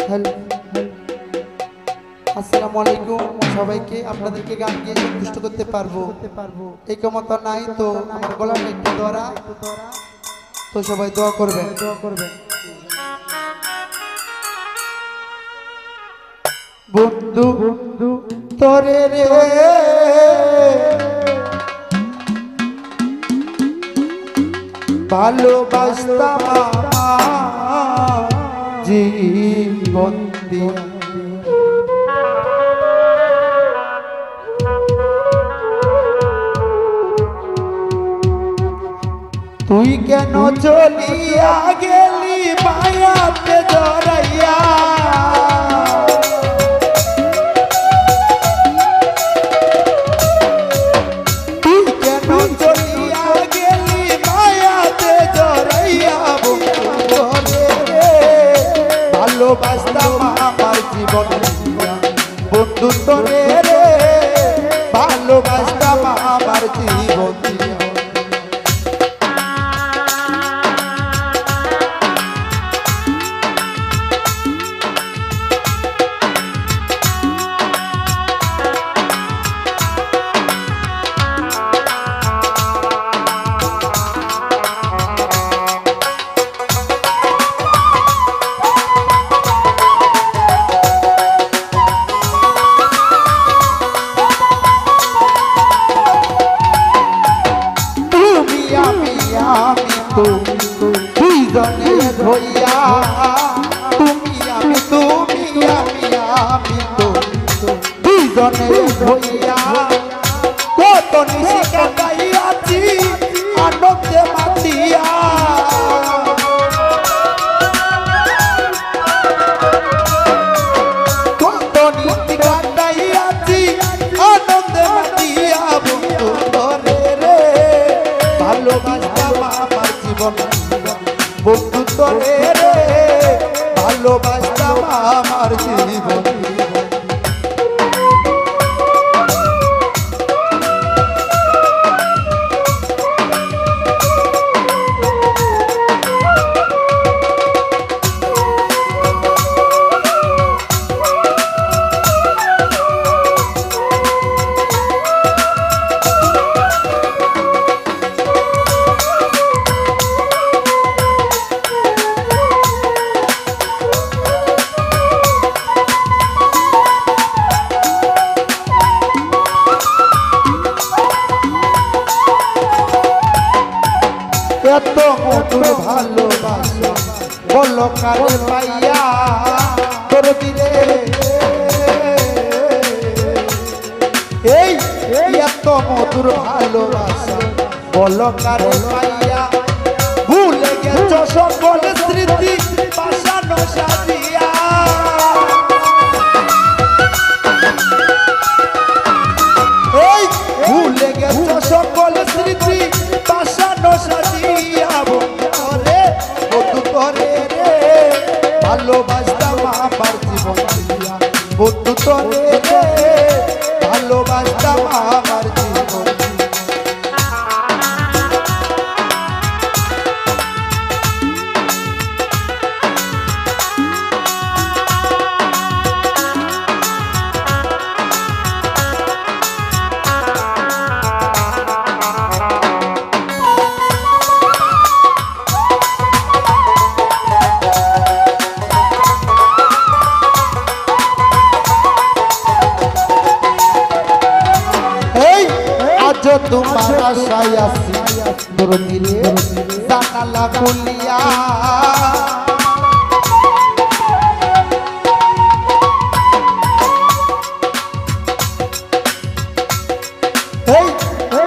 Hello, আসসালামু আলাইকুম সবাইকে। আপনাদেরকে গান গিয়ে সন্তুষ্ট করতে পারবো এই ক্ষমতা নাই, তো আমার গলার একটু ধরা, তো সবাই দোয়া করবেন। বন্ধু বন্ধু তোরে রে ভালোবাসতাম জীবন দিয়া, তুই কেন চলিয়া গেলি মায়াতে জড়াইয়া, তুই কেন চলিয়া গেলি মায়াতে জড়াইয়া, বন্ধু রে ভালোবাসতাম আমার জীবন দিয়া, বন্ধু তোরে রে ভালোবাসতাম আমার জীবন দিয়া। দুইজনে ধইয়া তুমি আমি তো দুইজনে ধইয়া কত নিশি কাটাইয়াছি আনন্দে মাতিয়া, কত নিশি কাটাইয়াছি আনন্দে মাতিয়া, বন্ধু তোরে রে ভালোবাসতাম আমার জীবন, বন্ধু তোরে রে ভালোবাসতাম আমার জীবন। এত মধুর ভালোবাসা বলো কারে পাইয়া, তোর দিলে এই এত মধুর ভালোবাসা বলো কারে পাইয়া, ভুলে গেছ সকল স্মৃতি বাসানো সাজিয়া, এই ভুলে গেছ সকল স্মৃতি বাসানো সাজিয়া, বন্ধু তোরে রে ভালোবাসতাম আমার জীবন দিয়া, বন্ধু তোরে রে ভালোবাসতাম আমার জীবন। তোমার আশায় আছি তোর দিলে জানালা খুলিয়া,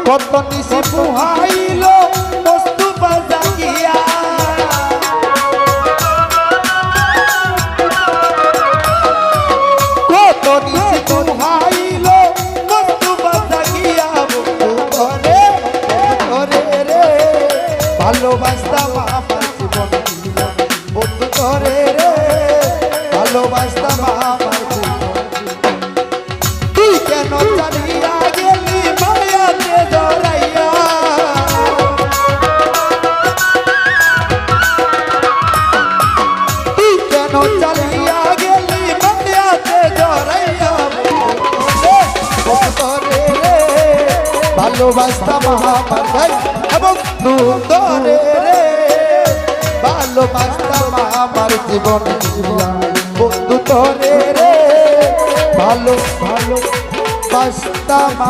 কত নিশি পুহাইল বস্তু বাজাগিয়া, কত নিশি পুহাইল বস্তু বাজাগিয়া, ভালোবাসতাম আমার জীবন দিয়া, বন্ধু তোরে রে ভালোবাসতাম আমার জীবন, তুই কেন চালিয়া গেলি মায়াতে জড়াইয়া, তুই কেন চালিয়া গেলি ভালোবাসতাম আমার ভাই বন্ধু তোরে রে ভালোবাসতাম আমার জীবন বন্ধু তোরে রে ভালো ভালো বাসতাম